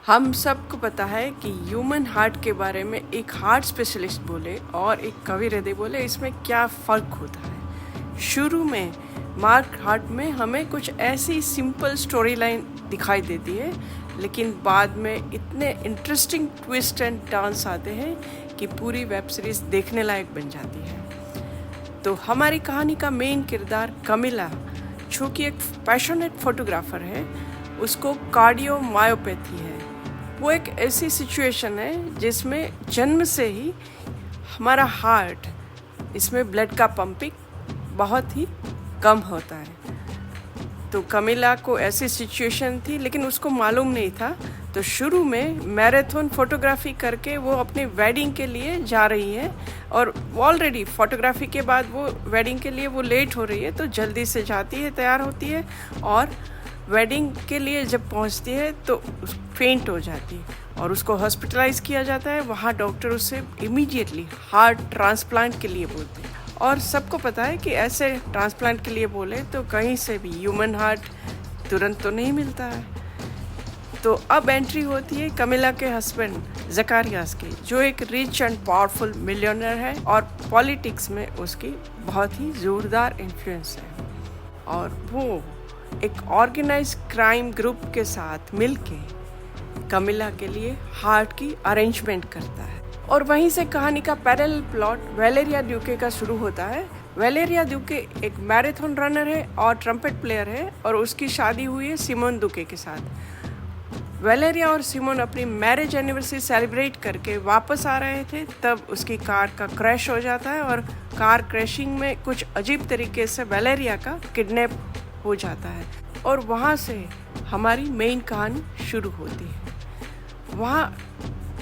हम सबको पता है कि ह्यूमन हार्ट के बारे में एक हार्ट स्पेशलिस्ट बोले और एक कवि हृदय बोले इसमें क्या फ़र्क होता है। शुरू में मार्क हार्ट में हमें कुछ ऐसी सिंपल स्टोरी लाइन दिखाई देती है, लेकिन बाद में इतने इंटरेस्टिंग ट्विस्ट एंड टर्न्स आते हैं कि पूरी वेब सीरीज़ देखने लायक बन जाती है। तो हमारी कहानी का मेन किरदार कमिला, जो कि एक पैशनेट फोटोग्राफर है, उसको कार्डियोमायोपैथी है। वो एक ऐसी सिचुएशन है जिसमें जन्म से ही हमारा हार्ट, इसमें ब्लड का पंपिंग बहुत ही कम होता है। तो कमिला को ऐसी सिचुएशन थी, लेकिन उसको मालूम नहीं था। तो शुरू में मैराथन फोटोग्राफी करके वो अपनी वेडिंग के लिए जा रही है, और ऑलरेडी फोटोग्राफी के बाद वो वेडिंग के लिए वो लेट हो रही है, तो जल्दी से जाती है, तैयार होती है, और वेडिंग के लिए जब पहुंचती है तो फेंट हो जाती है और उसको हॉस्पिटलाइज किया जाता है। वहाँ डॉक्टर उसे इमीडिएटली हार्ट ट्रांसप्लांट के लिए बोलते हैं, और सबको पता है कि ऐसे ट्रांसप्लांट के लिए बोले तो कहीं से भी ह्यूमन हार्ट तुरंत तो नहीं मिलता है। तो अब एंट्री होती है कमिला के हस्बैंड ज़कारियास की, जो एक रिच एंड पावरफुल मिलियनर है और पॉलिटिक्स में उसकी बहुत ही ज़ोरदार इन्फ्लुएंस है, और वो एक ऑर्गेनाइज क्राइम ग्रुप के साथ मिलके कमिला के लिए हार्ट की अरेंजमेंट करता है। और वहीं से कहानी का पैरेलल प्लॉट वेलेरिया ड्यूके का शुरू होता है। वेलेरिया ड्यूके एक मैराथन रनर है और ट्रम्पेट प्लेयर है, और उसकी शादी हुई है सिमोन ड्यूके के साथ। वेलेरिया और सिमोन अपनी मैरिज एनिवर्सरी सेलिब्रेट करके वापस आ रहे थे, तब उसकी कार का क्रैश हो जाता है, और कार क्रैशिंग में कुछ अजीब तरीके से वेलेरिया का किडनैप हो जाता है, और वहाँ से हमारी मेन कहानी शुरू होती है। वहाँ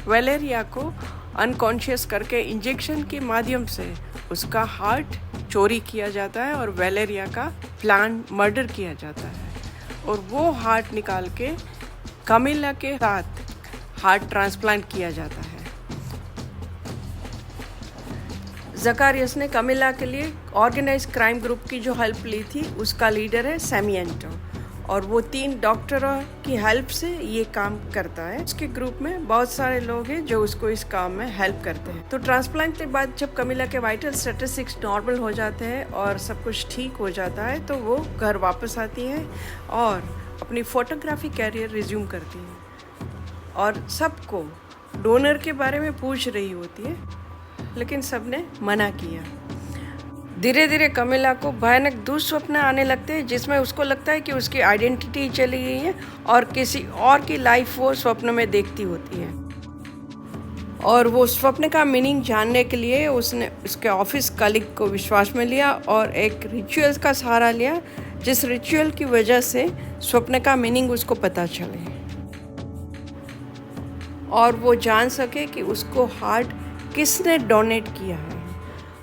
वेलेरिया को अनकॉन्शियस करके इंजेक्शन के माध्यम से उसका हार्ट चोरी किया जाता है और वेलेरिया का प्लान मर्डर किया जाता है, और वो हार्ट निकाल के कमिला के साथ हार्ट ट्रांसप्लांट किया जाता है। ज़कारियास ने कमिला के लिए ऑर्गेनाइज क्राइम ग्रुप की जो हेल्प ली थी, उसका लीडर है सैमिएंटो, और वो 3 डॉक्टरों की हेल्प से ये काम करता है। उसके ग्रुप में बहुत सारे लोग हैं जो उसको इस काम में हेल्प करते हैं। तो ट्रांसप्लांट के बाद जब कमिला के वाइटल स्टैटिस्टिक्स नॉर्मल हो जाते हैं और सब कुछ ठीक हो जाता है, तो वो घर वापस आती है और अपनी फोटोग्राफी कैरियर रिज्यूम करती है, और सबको डोनर के बारे में पूछ रही होती है, लेकिन सबने मना किया। धीरे धीरे कमिला को भयानक दुःस्वप्न आने लगते हैं, जिसमें उसको लगता है कि उसकी आइडेंटिटी चली गई है और किसी और की लाइफ वो स्वप्न में देखती होती है। और वो स्वप्न का मीनिंग जानने के लिए उसने उसके ऑफिस कलीग को विश्वास में लिया और एक रिचुअल्स का सहारा लिया, जिस रिचुअल की वजह से स्वप्न का मीनिंग उसको पता चले और वो जान सके कि उसको हार्ट किसने डोनेट किया है।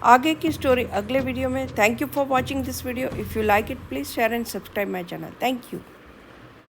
आगे की स्टोरी अगले वीडियो में। Thank you for watching this video. If you like it please share and subscribe my channel. Thank you.